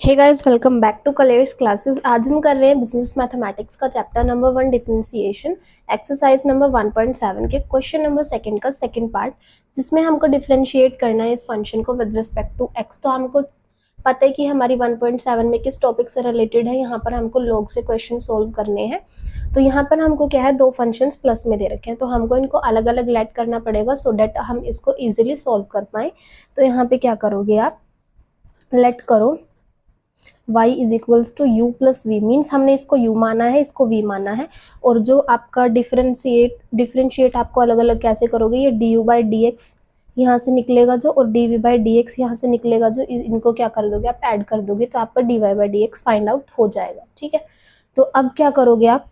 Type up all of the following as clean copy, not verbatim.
Hey guys, welcome back to कलेर्स classes. आज हम कर रहे हैं बिजनेस मैथमेटिक्स का chapter number 1 differentiation, exercise number 1.7 के क्वेश्चन नंबर सेकंड का सेकंड पार्ट, जिसमें हमको डिफरेंशिएट करना है इस फंक्शन को विद रिस्पेक्ट टू एक्स। तो हमको पता है कि हमारी 1.7 में किस टॉपिक से रिलेटेड है। यहाँ पर हमको लॉग से क्वेश्चन सोल्व करने हैं। तो यहाँ पर हमको क्या है, दो फंक्शंस प्लस में दे रखे हैं, तो हमको इनको अलग अलग लेट करना पड़ेगा सो डेट हम इसको इजीली सोल्व कर पाए। तो यहाँ पे क्या करोगे आप, लेट करो y is equals to u plus v, means हमने इसको u माना है, इसको v माना है। और जो आपका डिफरेंशिएट आपको अलग अलग कैसे करोगे, ये d u by d x यहाँ से निकलेगा जो, और d v by d x यहाँ से निकलेगा जो, इनको क्या कर दोगे आप, ऐड कर दोगे तो आपका d y by d x find out हो जाएगा। ठीक है, तो अब क्या करोगे आप,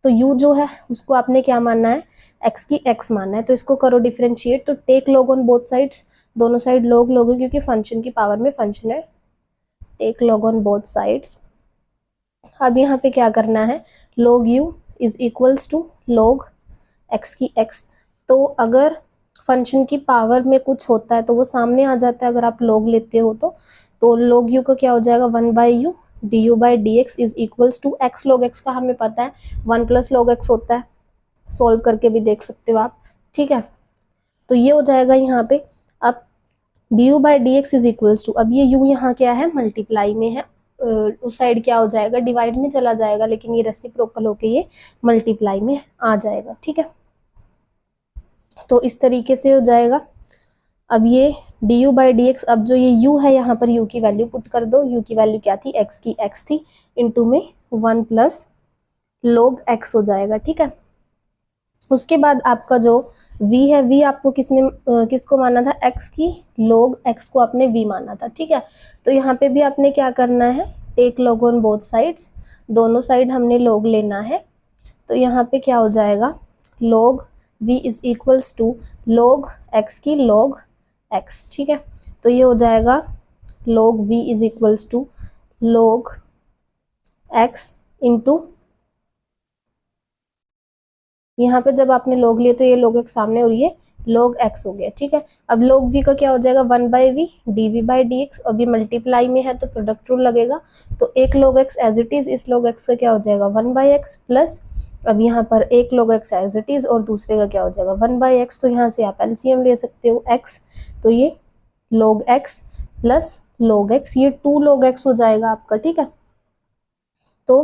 तो u जो है उसको आपने क्या मानना है, x की x मानना है, तो इसको करो डिफरेंशिएट। तो take log on both sides, दोनों साइड लॉग लोगे क्योंकि फंक्शन की पावर में फंक्शन है, take log on both sides. अब यहाँ पे क्या करना है, log u is equals to log x की x। तो अगर फंक्शन की पावर में कुछ होता है तो वो सामने आ जाता है, अगर आप log लेते हो तो log u का क्या हो जाएगा, 1 by u d u by d x is equals to x log x का हमें पता है 1 प्लस log x होता है, सॉल्व करके भी देख सकते हो आप। ठीक है, तो ये हो जाएगा यहाँ पे। अब d u by d x is equals to, अब ये u यहाँ क्या है, मल्टीप्लाई में है, उस साइड क्या हो जाएगा, डिवाइड में चला जाएगा, लेकिन ये रेसिप्रोकल होके ये मल्टीप्लाई में आ जाएगा। ठीक है, तो इस तरीके से हो जाएगा। अब ये d u by d x, अब जो ये u है यहाँ पर u की वैल्यू पुट कर दो, u की वैल्यू क्या थी, x की x थी, इनटू में 1 प्लस log x हो जाएगा। ठीक है, उसके बाद आपका जो v है, v आपको किसको माना था, x की log x को आपने v माना था। ठीक है, तो यहाँ पे भी आपने क्या करना है, take log on both sides, दोनों साइड हमने log लेना है। तो यहाँ पे क्या हो जाएगा, log v is equals to log x की log x। ठीक है, तो ये हो जाएगा log v is equals to log x into, यहाँ पे जब आपने log लिए तो ये log x सामने और ये log x हो गया। ठीक है, अब log v का क्या हो जाएगा, 1 by v d v by d x, अभी मल्टीप्लाई में है तो प्रोडक्ट रूल लगेगा, तो एक log x as it is, इस log x का क्या हो जाएगा 1 बाई एक्स प्लस, अब यहाँ पर एक log x as it is और दूसरे का क्या हो जाएगा 1 बाई एक्स, तो यहाँ से आप एलसीएम ले सकते हो x, तो ये log x plus log x, ये 2 log x हो जाएगा आपका। ठीक है, तो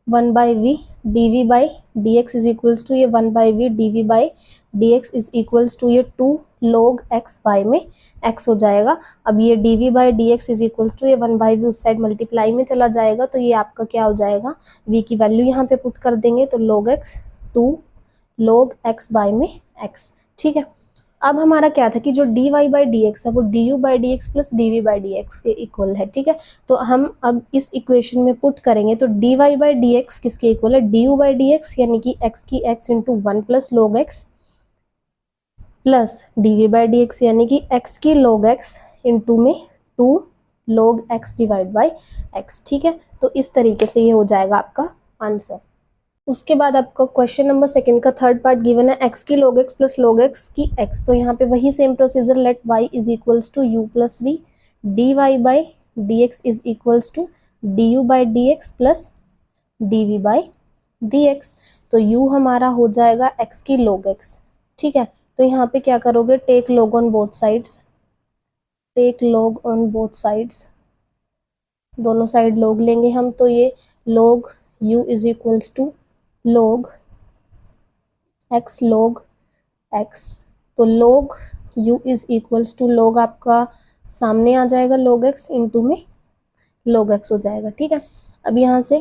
1 by v d v by d x is equals to, ये 1 by v d v by d x is equals to, ये 2 log x बाई में x हो जाएगा। अब ये d v by d x is equals to, ये 1 by v उस side multiply में चला जाएगा, तो ये आपका क्या हो जाएगा, v की वैल्यू यहाँ पे पुट कर देंगे, तो log x 2 log x by में x। ठीक है, अब हमारा क्या था कि जो d y by d x है वो d u by d x plus d v by d x के इक्वल है। ठीक है, तो हम अब इस इक्वेशन में पुट करेंगे, तो d y by d x किसके इक्वल है, d u by d x, यानी कि एक्स की x into 1 plus log x plus d v by d x, यानी कि एक्स की log x इंटू में 2 log x divide by x। ठीक है, तो इस तरीके से ये हो जाएगा आपका आंसर। उसके बाद आपका क्वेश्चन नंबर सेकंड का थर्ड पार्ट गिवन है, x की log x plus log x की x, तो यहाँ पे वही same procedure, let y is equals to u plus v d y by d x is equals to d u by d x plus d v by d x, तो u हमारा हो जाएगा x की log x। ठीक है, तो यहाँ पे क्या करोगे, take log on both sides, take log on both sides, दोनों साइड log लेंगे हम, तो ये log u is equals to log x log x, तो log u is equals to, log आपका सामने आ जाएगा log x इंटू में log x हो जाएगा। ठीक है, अब यहाँ से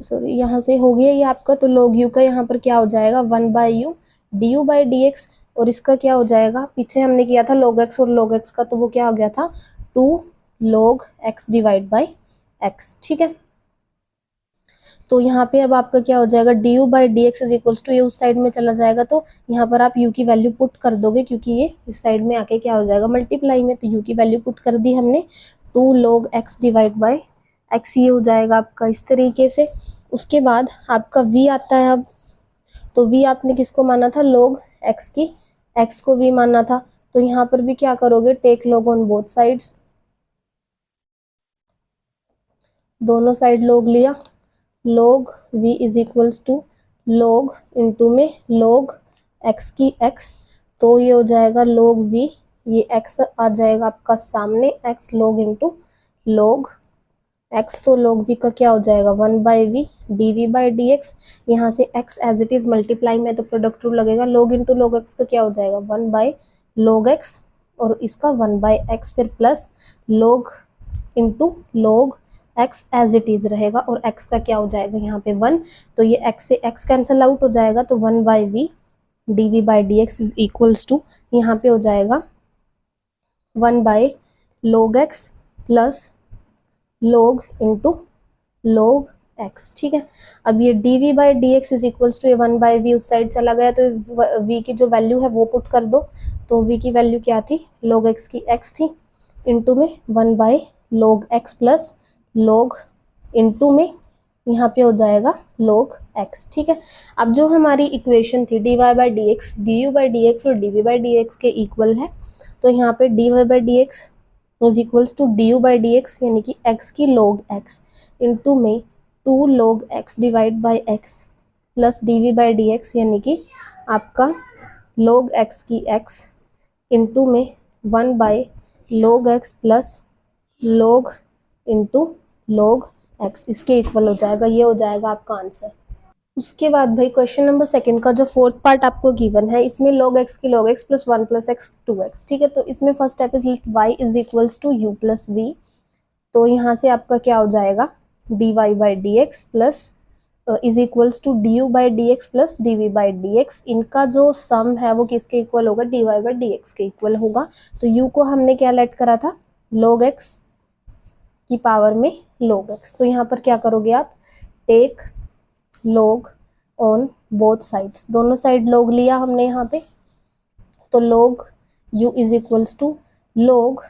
यहाँ से हो गया ये आपका, तो log u का यहाँ पर क्या हो जाएगा 1 by u d u by d x, और इसका क्या हो जाएगा, पीछे हमने किया था log x और log x का, तो वो क्या हो गया था 2 log x divide by x। ठीक है, तो यहाँ पे अब आपका क्या हो जाएगा, d u by d x is equals to, ये उस साइड में चला जाएगा, तो यहाँ पर आप u की वैल्यू पुट कर दोगे क्योंकि ये इस साइड में आके क्या हो जाएगा मल्टीप्लाई में, तो u की वैल्यू पुट कर दी हमने 2 log x divide by x, ये हो जाएगा आपका इस तरीके से। उसके बाद आपका v आता है, अब तो v आपने किसको माना था, log x की x को v माना था, तो यहाँ पर भी क्या करोगे, take log on both sides, दोनों साइड log लिया, log v is equals to log into में log x की x, तो ये हो जाएगा log v, ये x आ जाएगा आपका सामने, x log into log x, तो log v का क्या हो जाएगा 1 by v d v by d x, यहाँ से x as it is multiply में तो प्रोडक्ट रूल लगेगा, log इंटू log x का क्या हो जाएगा 1 बाई log x और इसका 1 बाई x, फिर plus log into log x as it is रहेगा और x का क्या हो जाएगा यहाँ पे 1, तो ये x से x कैंसिल आउट हो जाएगा, तो 1 by v d v by d x is equals to यहाँ पे हो जाएगा 1 by log x plus log into log x, ठीक है। अब ये dv by d x is equals to 1 by v उस साइड चला गया, तो v की जो वैल्यू है वो पुट कर दो, तो v की वैल्यू क्या थी log x की x थी, इंटू में 1 by log x plus log into में यहाँ पे हो जाएगा log x, ठीक है। अब जो हमारी इक्वेशन थी dy by d x, du by d x और dv बाई डी एक्स के इक्वल है, तो यहाँ पे dy by d x is equals to du by d x यानी कि x की log x इंटू में 2 log x divide by x plus dv by d x यानी कि आपका log x की x इंटू में 1 by log x plus log into log x, इसके इक्वल हो जाएगा, ये हो जाएगा आपका आंसर। उसके बाद भाई क्वेश्चन नंबर सेकंड का जो फोर्थ पार्ट आपको गिवन है, इसमें log x की log x plus 1 plus x 2x, ठीक है। तो इसमें first step is let y is equals to u plus v, तो यहाँ से आपका क्या हो जाएगा dy by d x plus is equals to du by d x plus dv by d x, इनका जो सम है वो किसके इक्वल होगा dy बाई डी एक्स के इक्वल होगा। तो u को हमने क्या लेट करा था log x की पावर में log x, तो यहाँ पर क्या करोगे आप take log on both sides, दोनों साइड log लिया हमने यहाँ पे, तो log u is equals to log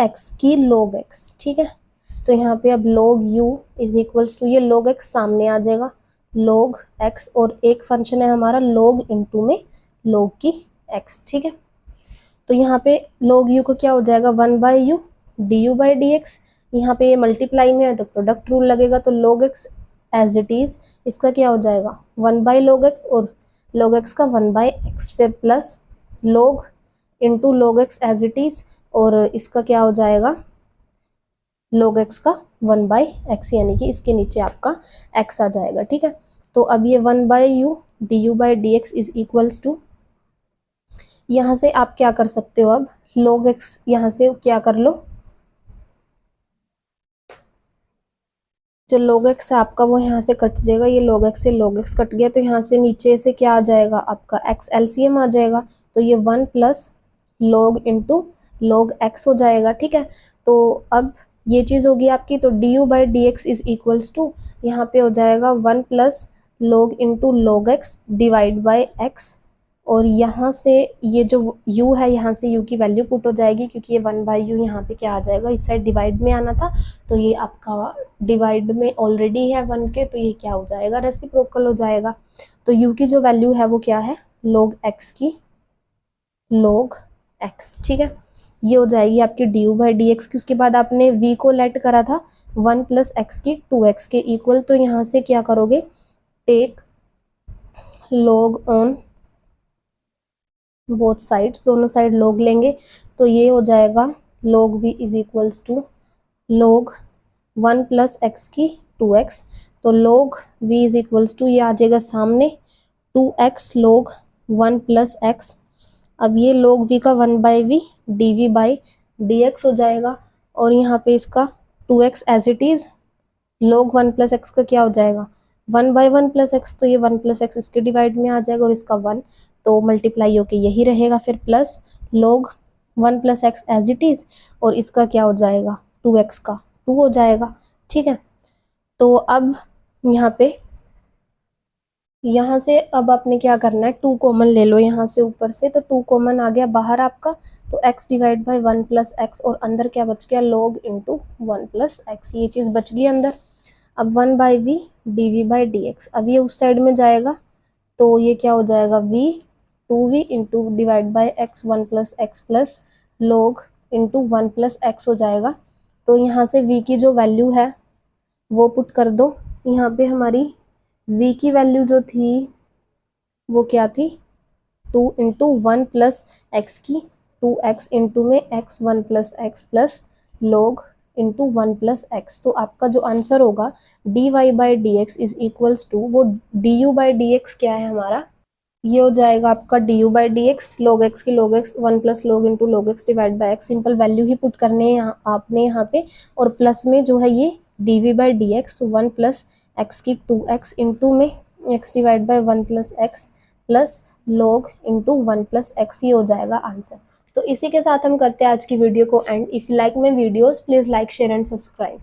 x की log x, ठीक है। तो यहाँ पे अब log u is equals to ये log x सामने आ जाएगा log x, और एक फंक्शन है हमारा log इंटू में log की x, ठीक है। तो यहाँ पे log u को क्या हो जाएगा 1 by u d u by d x, यहाँ पे ये मल्टीप्लाई में है तो प्रोडक्ट रूल लगेगा, तो log x as it is इसका क्या हो जाएगा 1 बाई log x और log x का 1 बाई x, फिर plus log into log x as it is, और इसका क्या हो जाएगा log x का 1 बाई एक्स, यानी कि इसके नीचे आपका x आ जाएगा, ठीक है। तो अब ये 1 by u d u by d x is equals to, यहाँ से आप क्या कर सकते हो अब log x यहाँ से क्या कर लो, जो log x है आपका वो यहाँ से कट जाएगा, ये log x से log x कट गया, तो यहाँ से नीचे से क्या आ जाएगा आपका x LCM आ जाएगा, तो ये 1 plus log into log x हो जाएगा, ठीक है। तो अब ये चीज़ होगी आपकी, तो du by d x is equals to यहाँ पे हो जाएगा 1 plus log into log x divide by x, और यहाँ से ये जो u है यहाँ से u की वैल्यू पुट हो जाएगी, क्योंकि ये 1 बाई यू यहाँ पे क्या आ जाएगा इस साइड डिवाइड में आना था, तो ये आपका डिवाइड में ऑलरेडी है 1 के, तो ये क्या हो जाएगा रेसिप्रोकल हो जाएगा। तो u की जो वैल्यू है वो क्या है log x की log x, ठीक है। ये हो जाएगी आपकी du बाई डी एक्स की, उसके बाद आपने v को लेट करा था 1 प्लस x की 2x के इक्वल, तो यहाँ से क्या करोगे take log on both sides, दोनों साइड log लेंगे, तो ये हो जाएगा log v is equals to log 1 plus x की 2x, तो log v is equals to ये आ जाएगा सामने 2x log 1 प्लस x, अब ये log v का 1 by v d v by d x हो जाएगा, और यहाँ पे इसका 2x as it is log 1 plus x का क्या हो जाएगा 1 बाई 1 प्लस एक्स, तो ये 1 प्लस एक्स इसके डिवाइड में आ जाएगा, और इसका 1 तो मल्टीप्लाई होके यही रहेगा, फिर plus log 1 plus x as it is, और इसका क्या हो जाएगा 2x का 2 हो जाएगा, ठीक है। तो अब यहाँ से अब आपने क्या करना है 2 कॉमन ले लो यहाँ से ऊपर से, तो 2 कॉमन आ गया बाहर आपका, तो x divide by 1 plus x, और अंदर क्या बच गया log इंटू 1 प्लस एक्स, ये चीज़ बच गई अंदर। अब 1 by v d v by d x, अब ये उस साइड में जाएगा, तो ये क्या हो जाएगा v 2v into divide by x 1 plus x plus log into 1 plus x हो जाएगा, तो यहाँ से v की जो वैल्यू है वो पुट कर दो। यहाँ पे हमारी v की वैल्यू जो थी वो क्या थी, 2 इंटू 1 प्लस एक्स की 2x इंटू में x 1 plus x plus log into 1 plus x. तो आपका जो आंसर होगा dy by d x is equals to, वो du बाई डी एक्स क्या है हमारा, ये हो जाएगा आपका du by d x log x की log x 1 plus log into log x divide by x. Simple value ही पुट करने हैं आपने यहाँ पे, और प्लस में जो है ये dv बाई डी एक्स, तो 1 प्लस एक्स की 2x इंटू में x divide by 1 plus x plus log into 1 plus x, ये हो जाएगा आंसर। तो इसी के साथ हम करते हैं आज की वीडियो को and. If you like my videos please like share and subscribe.